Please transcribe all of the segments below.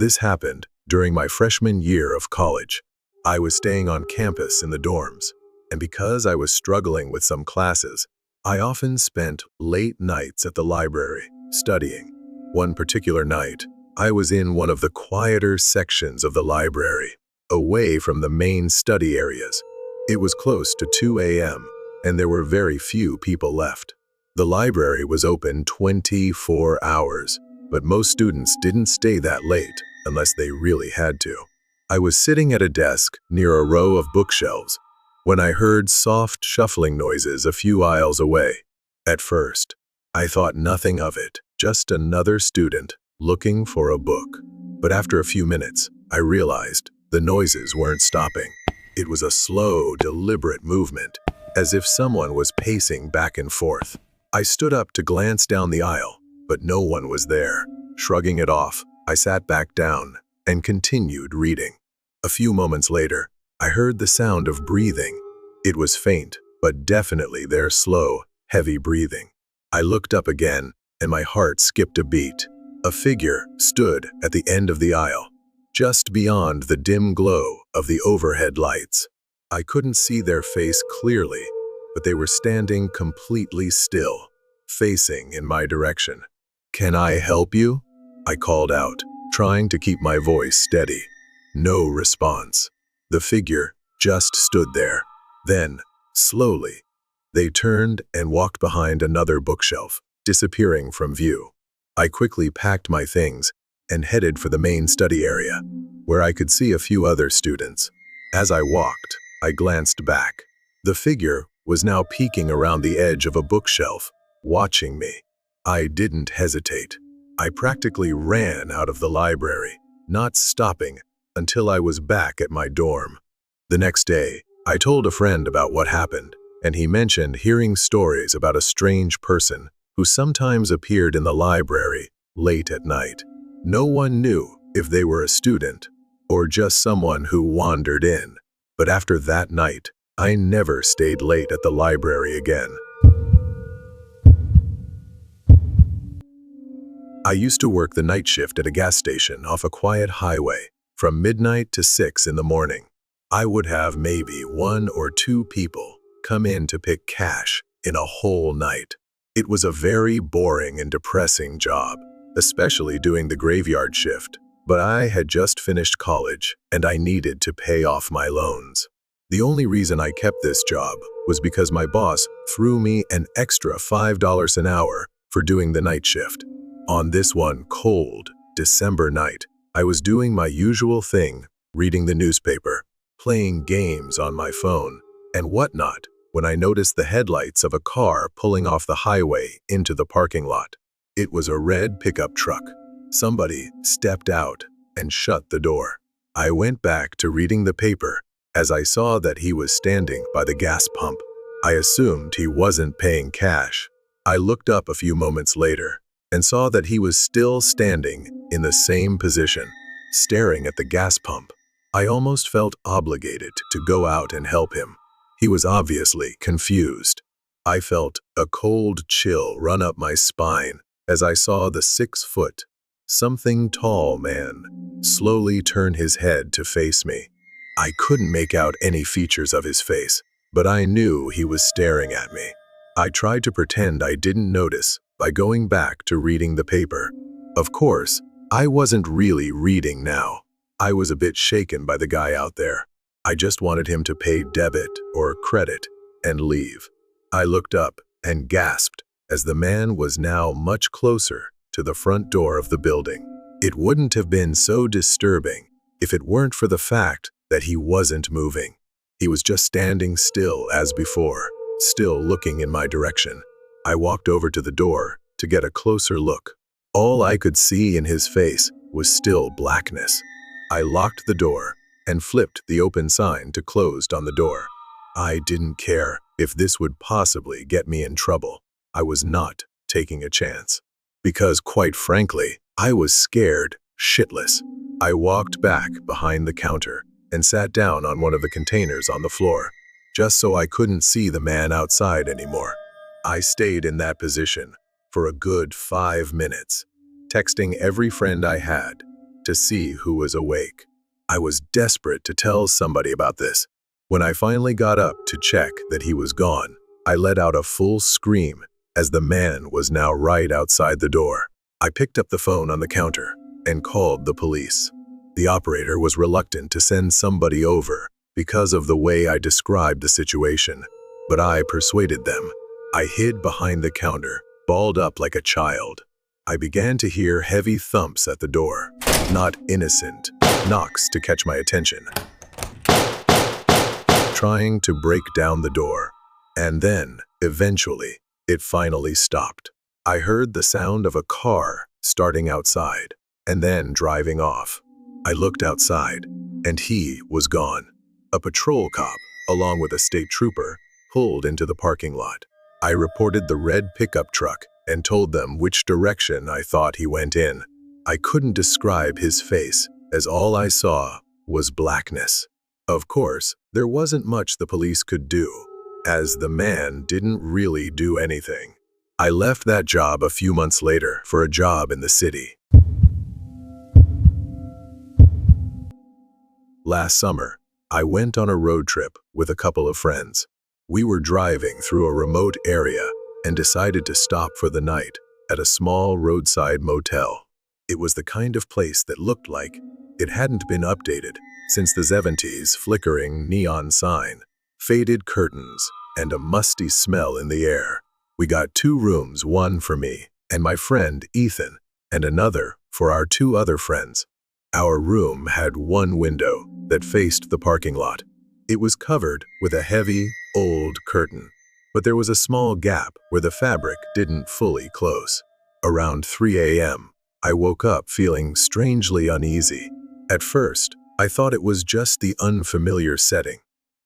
This happened during my freshman year of college. I was staying on campus in the dorms, and because I was struggling with some classes, I often spent late nights at the library studying. One particular night, I was in one of the quieter sections of the library, away from the main study areas. It was close to 2 a.m., and there were very few people left. The library was open 24 hours, but most students didn't stay that late unless they really had to. I was sitting at a desk near a row of bookshelves when I heard soft shuffling noises a few aisles away. At first, I thought nothing of it, just another student looking for a book. But after a few minutes, I realized the noises weren't stopping. It was a slow, deliberate movement, as if someone was pacing back and forth. I stood up to glance down the aisle, but no one was there. Shrugging it off, I sat back down and continued reading. A few moments later, I heard the sound of breathing. It was faint, but definitely their slow, heavy breathing. I looked up again, and my heart skipped a beat. A figure stood at the end of the aisle, just beyond the dim glow of the overhead lights. I couldn't see their face clearly, but they were standing completely still, facing in my direction. "Can I help you?" I called out, trying to keep my voice steady. No response. The figure just stood there. Then, slowly, they turned and walked behind another bookshelf, disappearing from view. I quickly packed my things and headed for the main study area, where I could see a few other students. As I walked, I glanced back. The figure was now peeking around the edge of a bookshelf, watching me. I didn't hesitate. I practically ran out of the library, not stopping until I was back at my dorm. The next day, I told a friend about what happened, and he mentioned hearing stories about a strange person who sometimes appeared in the library late at night. No one knew if they were a student or just someone who wandered in. But after that night, I never stayed late at the library again. I used to work the night shift at a gas station off a quiet highway from midnight to 6 in the morning. I would have maybe 1 or 2 people come in to pick cash in a whole night. It was a very boring and depressing job, especially doing the graveyard shift. But I had just finished college and I needed to pay off my loans. The only reason I kept this job was because my boss threw me an extra $5 an hour for doing the night shift. On this one cold December night, I was doing my usual thing, reading the newspaper, playing games on my phone, and whatnot, when I noticed the headlights of a car pulling off the highway into the parking lot. It was a red pickup truck. Somebody stepped out and shut the door. I went back to reading the paper as I saw that he was standing by the gas pump. I assumed he wasn't paying cash. I looked up a few moments later and saw that he was still standing in the same position, staring at the gas pump. I almost felt obligated to go out and help him. He was obviously confused. I felt a cold chill run up my spine as I saw the 6-foot, something tall man slowly turn his head to face me. I couldn't make out any features of his face, but I knew he was staring at me. I tried to pretend I didn't notice by going back to reading the paper. Of course, I wasn't really reading now. I was a bit shaken by the guy out there. I just wanted him to pay debit or credit and leave. I looked up and gasped as the man was now much closer to the front door of the building. It wouldn't have been so disturbing if it weren't for the fact that he wasn't moving. He was just standing still as before, still looking in my direction. I walked over to the door to get a closer look. All I could see in his face was still blackness. I locked the door and flipped the open sign to closed on the door. I didn't care if this would possibly get me in trouble. I was not taking a chance. Because, quite frankly, I was scared shitless. I walked back behind the counter and sat down on one of the containers on the floor, just so I couldn't see the man outside anymore. I stayed in that position for a good 5 minutes, texting every friend I had, to see who was awake. I was desperate to tell somebody about this. When I finally got up to check that he was gone, I let out a full scream as the man was now right outside the door. I picked up the phone on the counter and called the police. The operator was reluctant to send somebody over because of the way I described the situation, but I persuaded them. I hid behind the counter, balled up like a child. I began to hear heavy thumps at the door, not innocent knocks to catch my attention, trying to break down the door. And then, eventually, it finally stopped. I heard the sound of a car starting outside and then driving off. I looked outside, and he was gone. A patrol cop, along with a state trooper, pulled into the parking lot. I reported the red pickup truck and told them which direction I thought he went in. I couldn't describe his face, as all I saw was blackness. Of course, there wasn't much the police could do, as the man didn't really do anything. I left that job a few months later for a job in the city. Last summer, I went on a road trip with a couple of friends. We were driving through a remote area and decided to stop for the night at a small roadside motel. It was the kind of place that looked like it hadn't been updated since the 70s, flickering neon sign, faded curtains, and a musty smell in the air. We got 2 rooms, one for me and my friend Ethan, and another for our 2 other friends. Our room had one window that faced the parking lot. It was covered with a heavy, old curtain, but there was a small gap where the fabric didn't fully close. Around 3 a.m., I woke up feeling strangely uneasy. At first, I thought it was just the unfamiliar setting,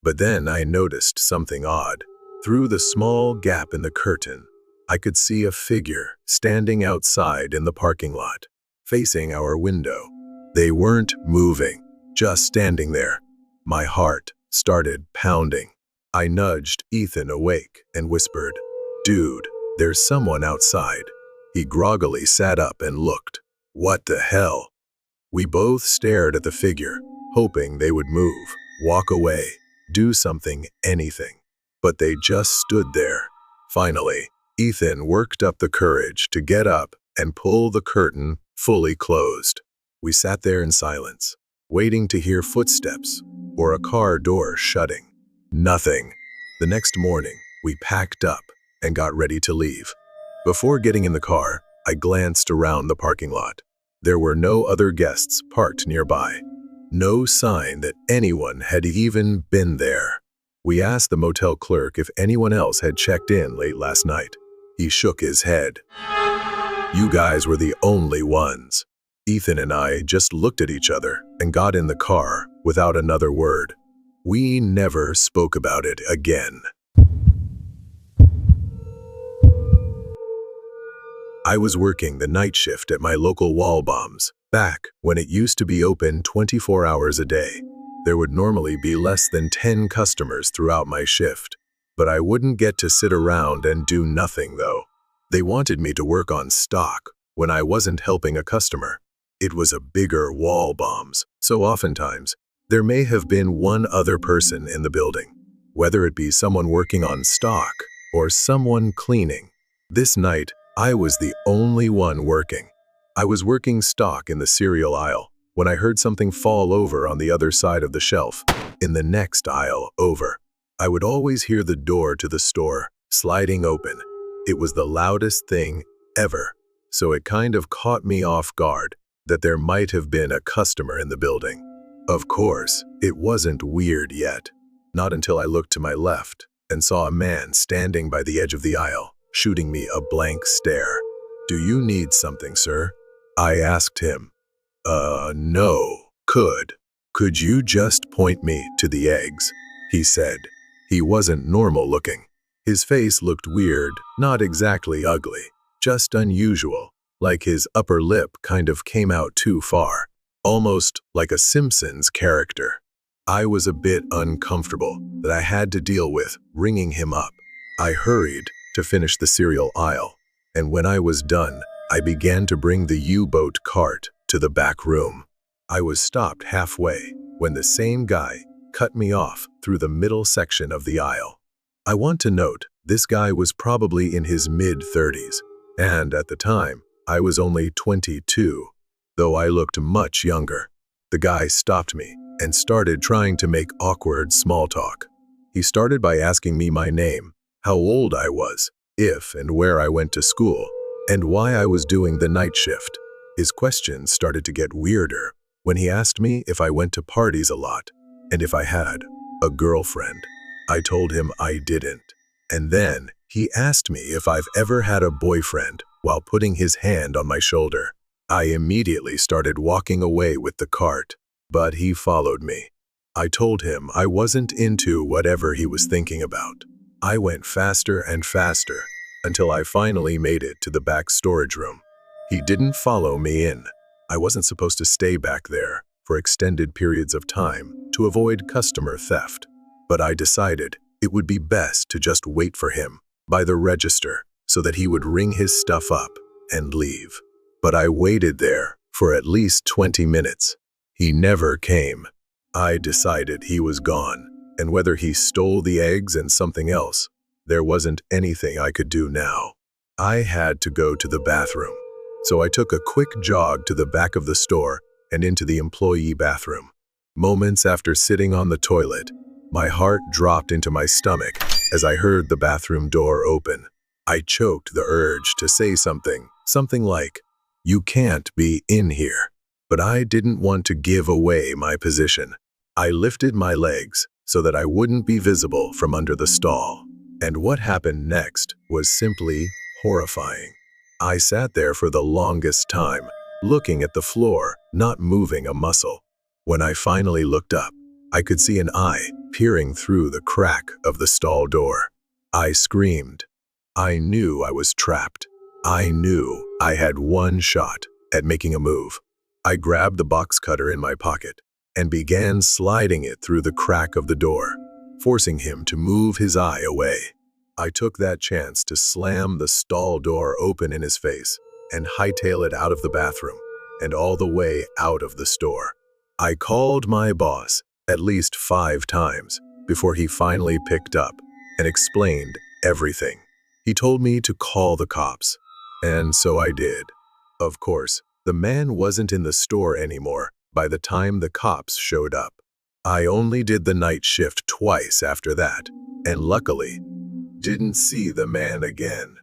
but then I noticed something odd. Through the small gap in the curtain, I could see a figure standing outside in the parking lot, facing our window. They weren't moving, just standing there. My heart started pounding. I nudged Ethan awake and whispered, "Dude, there's someone outside." He groggily sat up and looked. What the hell? We both stared at the figure, hoping they would move, walk away, do something, anything. But they just stood there. Finally, Ethan worked up the courage to get up and pull the curtain fully closed. We sat there in silence, waiting to hear footsteps or a car door shutting. Nothing. The next morning, we packed up and got ready to leave. Before getting in the car, I glanced around the parking lot. There were no other guests parked nearby. No sign that anyone had even been there. We asked the motel clerk if anyone else had checked in late last night. He shook his head. "You guys were the only ones." Ethan and I just looked at each other and got in the car without another word. We never spoke about it again. I was working the night shift at my local wall bombs, back when it used to be open 24 hours a day. There would normally be less than 10 customers throughout my shift, but I wouldn't get to sit around and do nothing though. They wanted me to work on stock when I wasn't helping a customer. It was a bigger wall bombs, so oftentimes there may have been one other person in the building, whether it be someone working on stock or someone cleaning. This night, I was the only one working. I was working stock in the cereal aisle when I heard something fall over on the other side of the shelf, in the next aisle over. I would always hear the door to the store sliding open. It was the loudest thing ever, so it kind of caught me off guard that there might have been a customer in the building. Of course, it wasn't weird yet, not until I looked to my left and saw a man standing by the edge of the aisle, shooting me a blank stare. "Do you need something, sir?" I asked him. No. Could you just point me to the eggs?" he said. He wasn't normal looking. His face looked weird, not exactly ugly, just unusual, like his upper lip kind of came out too far, almost like a Simpsons character. I was a bit uncomfortable that I had to deal with ringing him up. I hurried to finish the cereal aisle, and when I was done, I began to bring the U-boat cart to the back room. I was stopped halfway when the same guy cut me off through the middle section of the aisle. I want to note, this guy was probably in his mid-30s, and at the time, I was only 22, though I looked much younger. The guy stopped me and started trying to make awkward small talk. He started by asking me my name, how old I was, if and where I went to school, and why I was doing the night shift. His questions started to get weirder when he asked me if I went to parties a lot and if I had a girlfriend. I told him I didn't. And then he asked me if I've ever had a boyfriend while putting his hand on my shoulder. I immediately started walking away with the cart, but he followed me. I told him I wasn't into whatever he was thinking about. I went faster and faster until I finally made it to the back storage room. He didn't follow me in. I wasn't supposed to stay back there for extended periods of time to avoid customer theft, but I decided it would be best to just wait for him by the register so that he would ring his stuff up and leave. But I waited there for at least 20 minutes. He never came. I decided he was gone, and whether he stole the eggs and something else, there wasn't anything I could do now. I had to go to the bathroom, so I took a quick jog to the back of the store and into the employee bathroom. Moments after sitting on the toilet, my heart dropped into my stomach as I heard the bathroom door open. I choked the urge to say something like, "You can't be in here." But I didn't want to give away my position. I lifted my legs so that I wouldn't be visible from under the stall. And what happened next was simply horrifying. I sat there for the longest time, looking at the floor, not moving a muscle. When I finally looked up, I could see an eye peering through the crack of the stall door. I screamed. I knew I was trapped. I knew I had one shot at making a move. I grabbed the box cutter in my pocket and began sliding it through the crack of the door, forcing him to move his eye away. I took that chance to slam the stall door open in his face and hightail it out of the bathroom and all the way out of the store. I called my boss at least 5 times before he finally picked up and explained everything. He told me to call the cops, and so I did. Of course, the man wasn't in the store anymore by the time the cops showed up. I only did the night shift twice after that, and luckily, didn't see the man again.